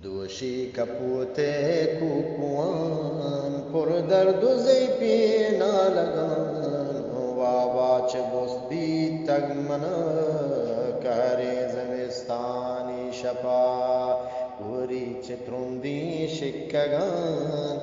دوشی کپوتے کوکوان پر درد و زیپی نالگان وابا چه بستی تگمنا کاری زمستانی شپا وری چه ترندی شکگان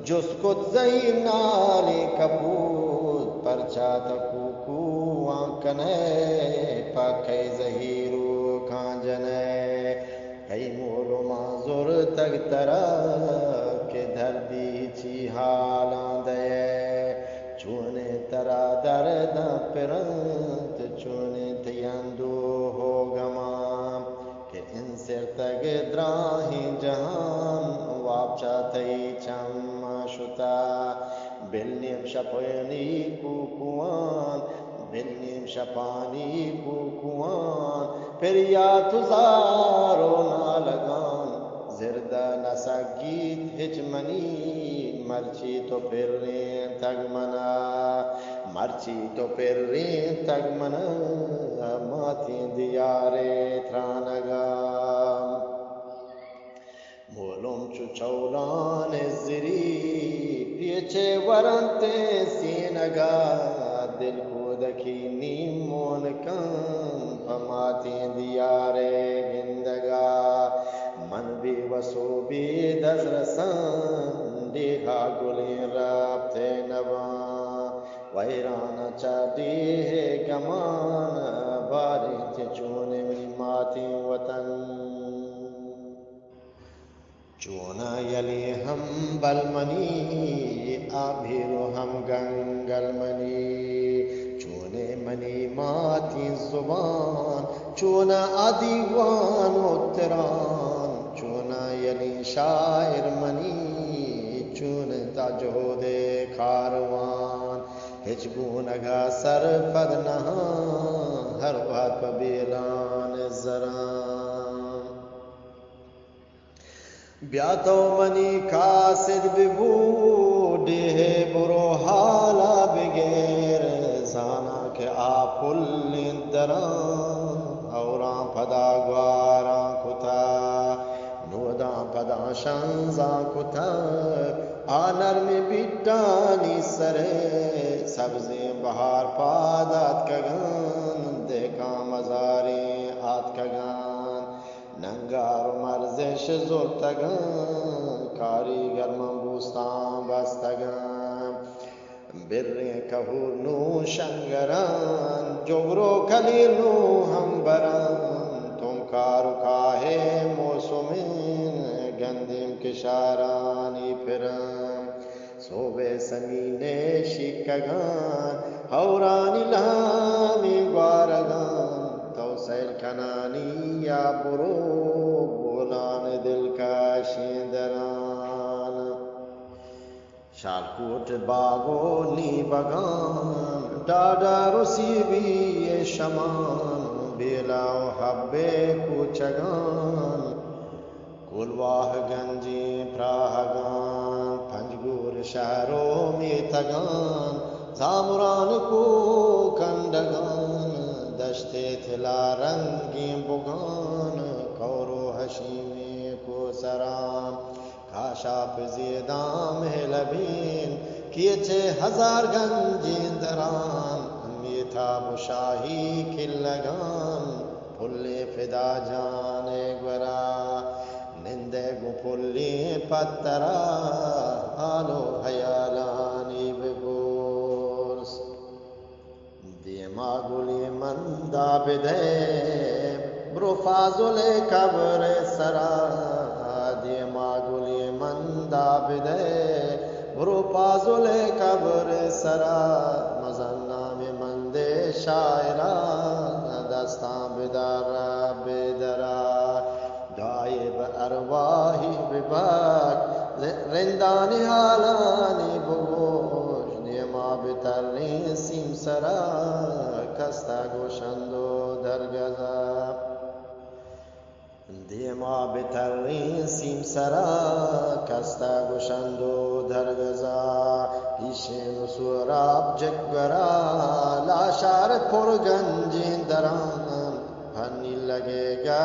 جس کت زهیر نالی کپوت پرچات کوکوان کنے پاکی زهیرو کانجنے کئی مولو مازور تگ ترا کہ دھردی چی حالان دے چونے ترا دردہ پرنت چونے تیندو ہو گمان کہ ان سر تگ دراہی جہان وابچا تی چم شتا بلنیم شپینی کوکوان بلنیم شپانی کوکوان پھر یا تزارو نالگان زردہ نسگیت ہچمنی مرچی تو پھر رین تگ منا مرچی تو پھر رین تگ منا ماتی دیارے ترانگا مولم چو چولان زری پیچے ورنتے سینگا دل کو دکی نیمون کم پماتی دیارے گندگا من بی وسو بی دزرسان دیہا گلی رابطے نوان ویران چا دیہ گمان باری چونے می ماتی وطن چونا یلی ہم بلمنی آبھیرو ہم گنگل منی چونے منی ماتی زبان چونا آدیوان اتران چونا یلی شاعر منی چون تاجود کاروان ہچگونگا سر پد نہان ہر بات بیلان زران بیاتو منی کاسد ببوڈی ہے برو حالا بگیر زانا کہ آپل دران اوران پدا گواران کتا نودان پدا شنزان کتا آنر میں بیٹانی سرے سبزیں بہار پادات کگان دیکھا مزاری آت کگان ننگار مرزش زورتگان کاریگر من بوستان بستگان برین کهور نو شنگران جگرو کلیر نو هم بران تم کارو کاهه موسمین گندیم کشارانی پرم صوبه سمینه شکگان هورانی لامی گوارگان سیل کنانی یا برو بولان دل کا شیندران شالکوٹ باغو نی بگان ڈاڈا رسی بھی شمان بیلاو حبے کوچگان کلواہ گنجی پراہگان پنجگور شہروں میں تگان زامران کو کندگان دشتے تھلا رنگی بگان کورو حشیمی کو سرام کاشاپ زیدام لبین کیچے ہزار گنجین دران میتھا بشاہی کلگان پھلے فدا جانے گورا نندے گو پھلے پترا آلو حیالانی بگورس دیما گلی مندہ بدے برو فاضل قبر سرا دیما گلی مندہ بدے برو فاضل قبر سرا مزنام مند شاعران دستان بدارا بدرا غائب ارواحی بباک رندانی حالانی بگوش دیما بترین سیم سرا کستا گوشندو درگزا دیما بترین سیم سرا کستا گوشندو درگزا پیشین سوراب جگرا لاشارت پر گنجین دران پھنی لگے گا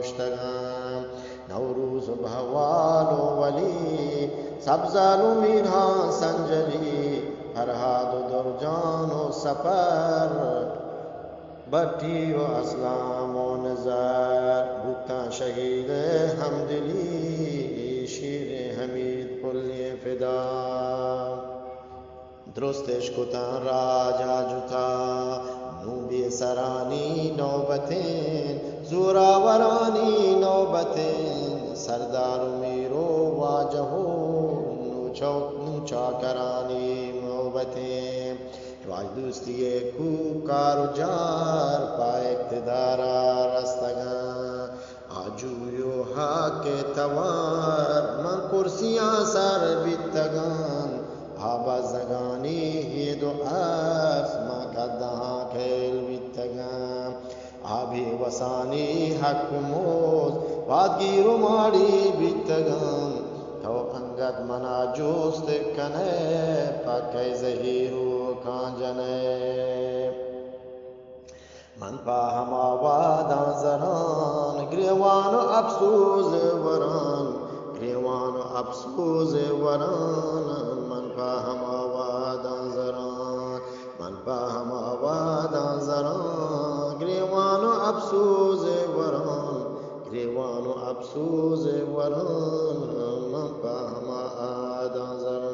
کشتگم نوروز بهوال و ولی سبزل و میرها سنجلی فرهاد و درجان و سپر بٹی و اسلام و نظر بودتا شهید همدلی شیر حمید پلی فدا درستش کتن راجا جتا نوبی سرانی نوبتین زوراورانی نوبتین سردار و میرو واجهو نوچاکرانی نوبتین واج دوستی کو کار و جار پا اقتدارا رستگان آجویو حق توار من کرسیاں سر بیتگان آبازگانی هید و عرض ما قدها کھیل بیتگان آبی وسانی حق موز وادگیر و ماڑی بیتگان تو انگت منا جوست کنے پاکی زہیرو کانجنے من پا ہم آوادان زران گریوان و افسوز وران گریوان و افسوز وران من پا ہم آوادان زران من پا ہم آوادان زران گریوان و افسوز وران گریوان و افسوز وران من پا ہم آوادان زران